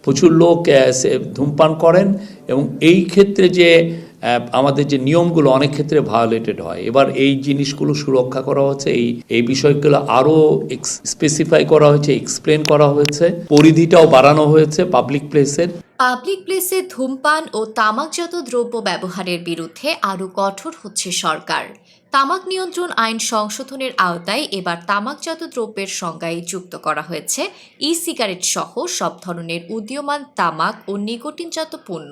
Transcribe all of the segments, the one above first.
প্রচুর লোক ধূমপান করেন এবং এই ক্ষেত্রে যে আমাদের যে নিয়মগুলো অনেক ক্ষেত্রে ভায়োলেটেড হয়। এবার এই জিনিসগুলো সুরক্ষা করা হচ্ছে, এই বিষয়গুলো আরও স্পেসিফাই করা হয়েছে, এক্সপ্লেন করা হয়েছে, পরিধিটাও বাড়ানো হয়েছে পাবলিক প্লেসের। পাবলিক প্লেসে ধূমপান ও তামাকজাত দ্রব্য ব্যবহারের বিরুদ্ধে আরও কঠোর হচ্ছে সরকার। তামাক নিয়ন্ত্রণ আইন সংশোধনের আওতায় এবার তামাকজাত দ্রব্যের সংজ্ঞায় যুক্ত করা হয়েছে ই সিগারেট সহ সব ধরনের উদীয়মান তামাক ও নিকোটিনজাত পণ্য।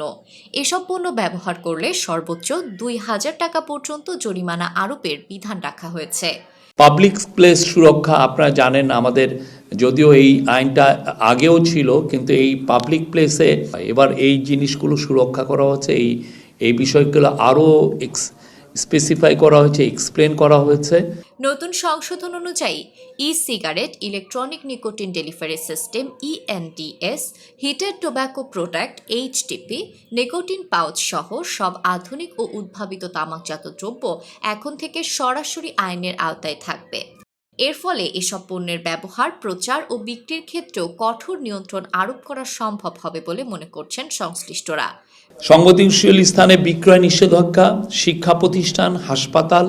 এসব পণ্য ব্যবহার করলে সর্বোচ্চ ২,০০০ টাকা পর্যন্ত জরিমানা আরোপের বিধান রাখা হয়েছে। পাবলিক প্লেস সুরক্ষা আপনারা জানেন, আমাদের যদিও এই আইনটা আগেও ছিল, কিন্তু এই পাবলিক প্লেসে এবার এই জিনিসগুলো সুরক্ষা করা হচ্ছে, এই বিষয়গুলো আরও স্পেসিফাই করা হয়েছে, এক্সপ্লেন করা হয়েছে। নতুন সংশোধন অনুযায়ী e cigarette, electronic nicotine delivery system ENDS, heated tobacco product HTP, nicotine pouch সহ সব আধুনিক ও উদ্ভাবিত তামাকজাত দ্রব্য এখন থেকে সরাসরি আইনের আওতায় থাকবে। এর ফলে এসব পণ্যের ব্যবহার, প্রচার ও বিক্রির ক্ষেত্রেও কঠোর নিয়ন্ত্রণ আরোপ করা সম্ভব হবে বলে মনে করছেন সংশ্লিষ্টরা। সংবেদনশীল স্থানে বিক্রয় নিষেধাজ্ঞা, শিক্ষা প্রতিষ্ঠান, হাসপাতাল,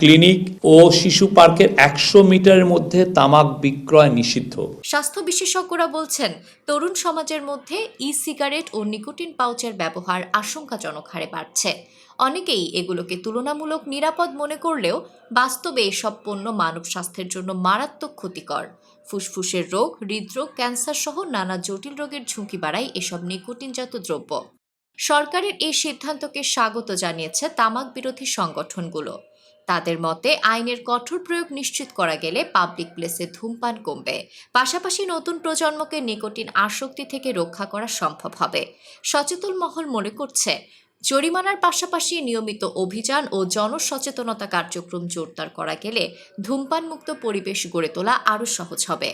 ক্লিনিক ও শিশু পার্কের ১০০ মিটারের মধ্যে তামাক বিক্রয় নিষিদ্ধ। স্বাস্থ্য বিশেষজ্ঞরা বলছেন, তরুণ সমাজের মধ্যে ই সিগারেট ও নিকোটিন পাউচের ব্যবহার আশঙ্কাজনক হারে বাড়ছে। অনেকেই এগুলোকে তুলনামূলক নিরাপদ মনে করলেও বাস্তবে এসব পণ্য মানব স্বাস্থ্যের জন্য মারাত্মক ক্ষতিকর। ফুসফুসের রোগ, হৃদরোগ, ক্যান্সার সহ নানা জটিল রোগের ঝুঁকি বাড়ায় এসব নিকোটিনজাত দ্রব্য। সরকারের এই সিদ্ধান্তকে স্বাগত জানিয়েছে তামাক বিরোধী সংগঠনগুলো। তাদের মতে আইনের কঠোর প্রয়োগ নিশ্চিত করা গেলে পাবলিক প্লেসে ধূমপান কমবে, পাশাপাশি নতুন প্রজন্মকে নিকোটিন আসক্তি থেকে রক্ষা করা সম্ভব হবে। সচেতন মহল মনে করছে, জরিমানার পাশাপাশি নিয়মিত অভিযান ও জনসচেতনতা কার্যক্রম জোরদার করা গেলে ধূমপান মুক্ত পরিবেশ গড়ে তোলা আরও সহজ হবে।